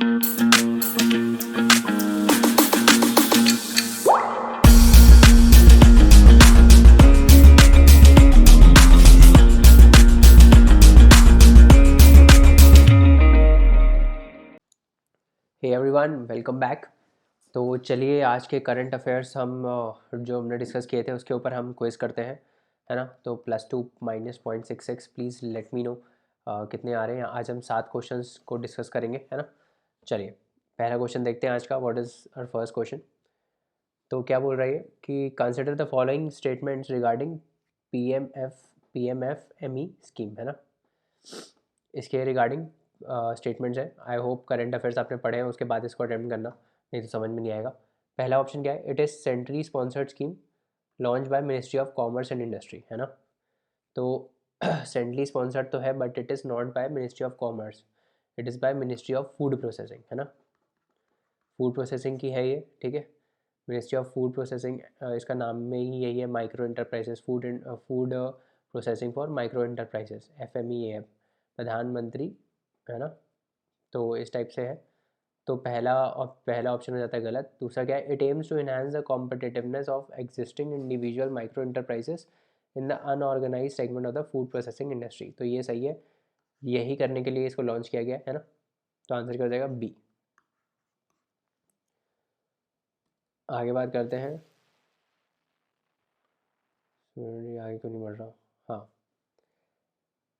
Hey everyone, welcome back. तो चलिए आज के करंट अफेयर्स हम जो हमने डिस्कस किए थे उसके ऊपर हम क्विज़ करते हैं, है ना। तो +2 -0.66 प्लीज़ लेट मी नो कितने आ रहे हैं। आज हम 7 क्वेश्चंस को डिस्कस करेंगे, है ना। चलिए पहला क्वेश्चन देखते हैं आज का। What is our first question. तो क्या बोल रही है कि consider the following statements regarding PMFME scheme, है ना। इसके रिगार्डिंग स्टेटमेंट्स है। आई होप करंट अफेयर्स आपने पढ़े हैं, उसके बाद इसको अटेम्प्ट करना, नहीं तो समझ में नहीं आएगा। पहला ऑप्शन क्या है, it is centrally sponsored scheme launch by ministry of commerce and industry, है ना। तो सेंट्रली स्पॉन्सर्ड तो है but it is not by ministry of commerce, it is by ministry of food processing, है ना। फूड प्रोसेसिंग की है ये, ठीक है। मिनिस्ट्री ऑफ फूड प्रोसेसिंग, इसका नाम में ही यही है, micro enterprises, food processing for micro enterprises, FMEA है, प्रधानमंत्री, है ना। तो इस टाइप से है। तो पहला ऑप्शन हो जाता है गलत। दूसरा क्या है, it aims to enhance the competitiveness of existing individual micro enterprises in the unorganise segment of the food processing industry. तो ये सही है, यही करने के लिए इसको लॉन्च किया गया है ना। तो आंसर क्या हो जाएगा, बी। आगे बात करते हैं। आगे क्यों नहीं बढ़ रहा। हाँ,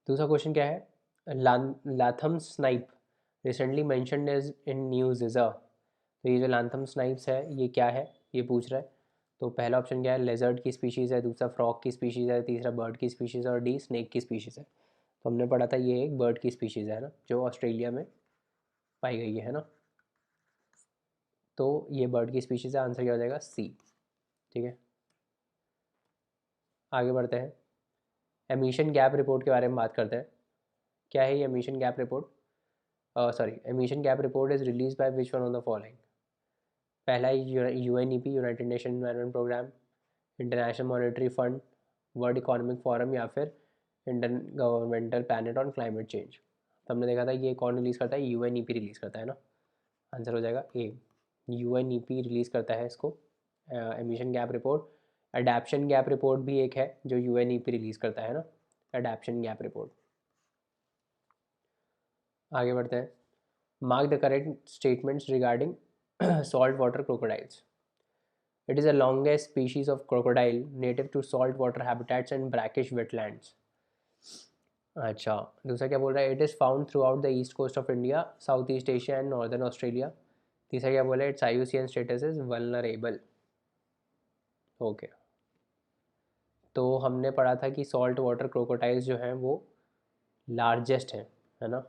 दूसरा क्वेश्चन क्या है, Latham snipe recently mentioned as in news is a. तो ये जो लाथम स्नाइप्स है ये क्या है, ये पूछ रहा है। तो पहला ऑप्शन क्या है, लेजर्ड की स्पीशीज़ है, दूसरा फ्रॉग की स्पीशीज़ है, तीसरा बर्ड की स्पीशीज़ है और डी स्नेक की स्पीशीज़ है। तो हमने पढ़ा था ये एक बर्ड की स्पीशीज़ है ना, जो ऑस्ट्रेलिया में पाई गई है ना। तो ये बर्ड की स्पीशीज़ है, आंसर क्या हो जाएगा, सी, ठीक है। आगे बढ़ते हैं। एमिशन गैप रिपोर्ट के बारे में बात करते हैं। क्या है ये emission gap report, sorry, emission gap report is release by which one of the following. पहला UNEP, United Nation Environment Programme, International Monetary Fund, World Economic Forum या फिर Inter governmental panel on climate change. तो हमने देखा था ये कौन release करता है, UNEP रिलीज़ करता है ना। आंसर हो जाएगा ए, UNEP रिलीज़ करता है इसको, emission gap report. Adaptation gap report भी एक है जो UNEP रिलीज़ करता है ना, अडेप्शन गैप रिपोर्ट। आगे बढ़ते हैं। Mark the correct statements regarding salt water crocodiles. It is the longest species of crocodile native to saltwater habitats and brackish wetlands. अच्छा, दूसरा क्या बोल रहा है, it is found throughout the east coast of India, South East Asia and northern Australia. तीसरा क्या बोला है, its IUCN status is vulnerable. Okay, तो हमने पढ़ा था कि सॉल्ट वाटर क्रोकोटाइल्स जो हैं वो लार्जेस्ट हैं, है ना।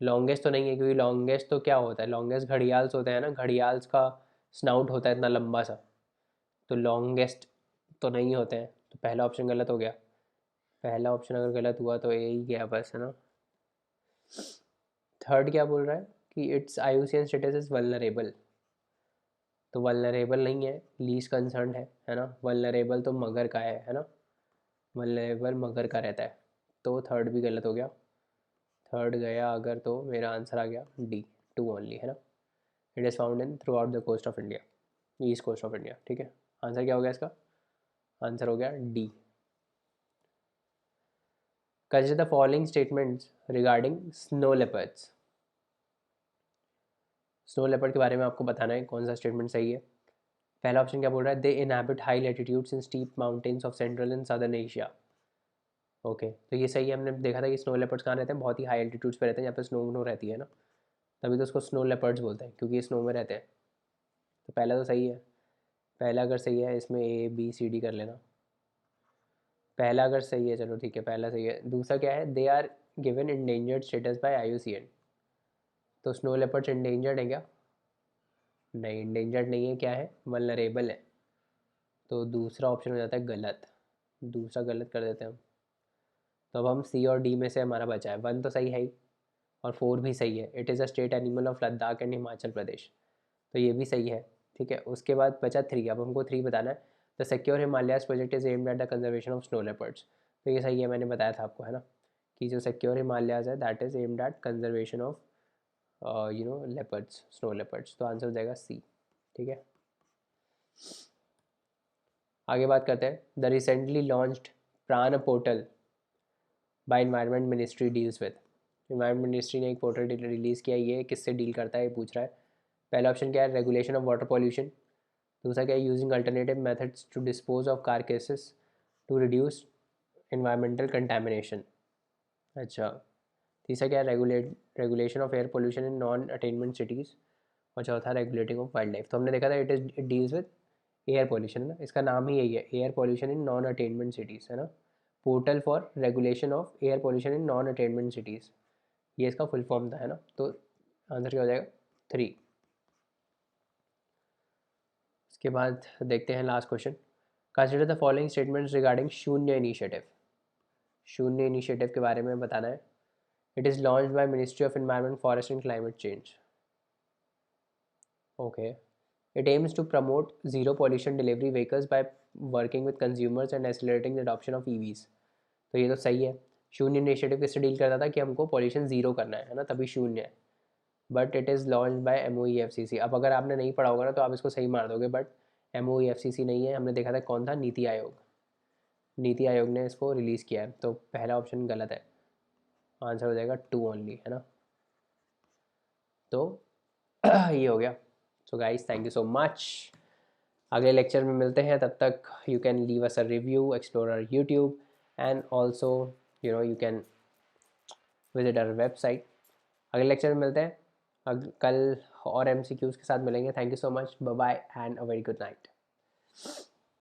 लॉन्गेस्ट तो नहीं है, क्योंकि लॉन्गेस्ट तो क्या होता है, लॉन्गेस्ट घड़ियाल्स होते हैं ना, घड़ियाल्स का स्नाउट होता है इतना लंबा सा। तो लॉन्गेस्ट तो नहीं होते हैं, तो पहला ऑप्शन गलत हो गया। पहला ऑप्शन अगर गलत हुआ तो ए ही गया बस, है ना। थर्ड क्या बोल रहा है कि it's IUCN status is vulnerable. तो वल्नरेबल नहीं है, लीस्ट कंसर्न है ना। वल्नरेबल तो मगर का है ना। वल्नरेबल मगर का रहता है। तो थर्ड भी गलत हो गया। थर्ड गया अगर तो मेरा आंसर आ गया डी, टू ओनली, है ना। It is found in throughout the coast of India, east coast of India, ठीक है। आंसर क्या हो गया इसका, आंसर हो गया D. Consider the following statements regarding snow leopards. Snow leopard के बारे में आपको बताना है कौन सा स्टेटमेंट सही है। पहला ऑप्शन क्या बोल रहा है, they inhabit high latitudes in steep mountains of central and southern Asia. Okay, तो ये सही है। हमने देखा था कि स्नो लेपर्ड्स कहाँ रहते हैं, बहुत ही हाई एल्टीट्यूड्स पे रहते हैं, जहाँ पे स्नो रहती है ना। तभी तो उसको स्नो लेपर्ड्स बोलते हैं, क्योंकि ये स्नो में रहते हैं। तो पहला तो सही है। पहला अगर सही है, इसमें ABCD कर लेना। पहला अगर सही है, चलो ठीक है, पहला सही है। दूसरा क्या है, they are given endangered status by IUCN। तो स्नो लेपर्ड्स इंडेंजर्ड है क्या, नहीं इंडेंजर्ड नहीं है, क्या है, वल्नरेबल है। तो दूसरा ऑप्शन हो जाता है गलत, दूसरा गलत कर देते हैं हम। तो अब हम C और D में से हमारा बचा है, 1 तो सही है ही और 4 भी सही है। It is a state animal of Ladakh and Himachal Pradesh. तो ये भी सही है, ठीक है। उसके बाद बचा 3, अब हमको 3 बताना है। The secure Himalayas project is aimed at the conservation of snow leopards. तो ये सही है, मैंने बताया था आपको, है ना, कि जो सिक्योर हिमालयाज है that is aimed at conservation of leopards, snow leopards. तो आंसर हो जाएगा सी। ठीक है, आगे बात करते हैं। द रिसेंटली लॉन्च्ड प्राण portal bye environment ministry deals with. Environment ministry ने एक पोर्टल रिलीज़ किया, ये किससे डील करता है ये पूछ रहा है। पहला ऑप्शन क्या है, रेगुलेशन ऑफ वाटर पॉल्यूशन। दूसरा क्या है, using alternative methods to dispose of carcasses to reduce environmental contamination. अच्छा, तीसरा क्या है, regulation of air pollution in non attainment cities. और चौथा रेगुलेटिंग ऑफ वाइल्ड लाइफ। तो हमने देखा था it deals with air pollution, है ना, इसका नाम ही यही है, air pollution in non attainment cities, है ना। Portal for regulation of air pollution in non attainment cities, ये इसका फुल फॉर्म था, है ना। तो आंसर क्या हो जाएगा, 3। इसके बाद देखते हैं last question. Consider the following statements regarding शून्य इनिशिएटिव। शून्य इनिशिएटिव के बारे में बताना है। It is launched by ministry of environment, forest and climate change. Okay, it aims to promote zero pollution delivery vehicles by working with consumers and accelerating the adoption of EVs। तो ये तो सही है। शून्य इनिशिएटिव किससे deal करता था कि हमको पॉल्यूशन ज़ीरो करना है ना, तभी शून्य है। But it is launch by MOEFCC। अब अगर आपने नहीं पढ़ा होगा ना तो आप इसको सही मार दोगे, बट MOEFCC नहीं है, हमने देखा था कौन था, नीति आयोग। नीति आयोग ने इसको रिलीज़ किया है, तो पहला ऑप्शन गलत है, आंसर हो जाएगा 2 ओनली, है ना। तो ये हो गया। So guys, thank you so much. अगले लेक्चर में मिलते हैं, तब तक you can leave us a review, explore our YouTube, and also you can visit our website. अगले लेक्चर में मिलते हैं कल और MCQs के साथ मिलेंगे। Thank you so much, bye bye and a very good night.